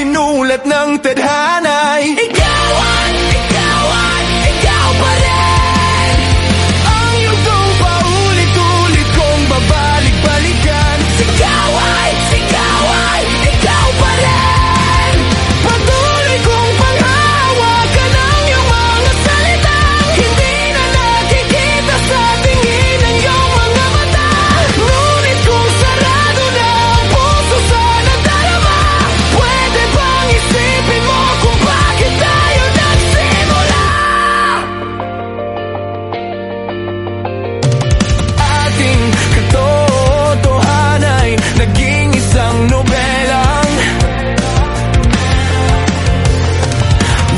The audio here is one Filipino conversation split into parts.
sinulat ng tadhana'y ikaw pa rin. Ang yugtong paulit-ulit kong babalik-balikan. Ikaw ay ikaw pa rin. Patuloy kong panghawakan ang iyong mga salitang hindi na nakikita sa tingin ng iyong mga mata. Ngunit kung sarado na ang puso sa nadarama, pwede bang isipin mo kung bakit tayo nagsimula? Ating katotohanay naging isang nobelang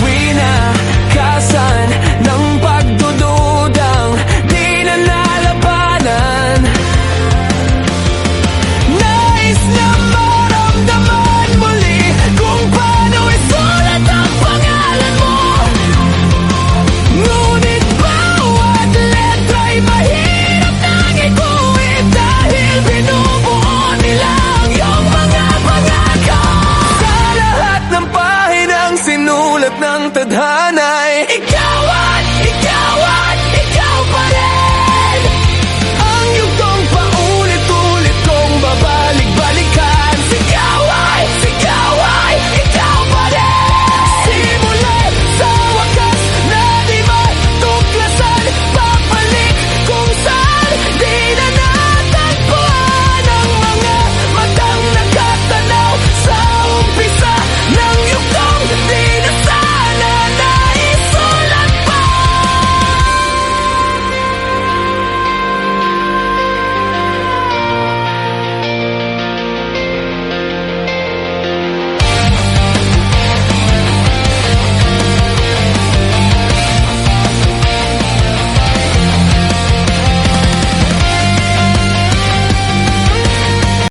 winakasan ng pagdududang di na nalabanan. Nais na maramdaman muli kung paano isulat ang pangalan mo. Ngunit bawat letra'y mahirap nang iguhit dahil binubuo nila ang iyong mga pangako. Sa lahat ng pahinang sinulat ng tadhana,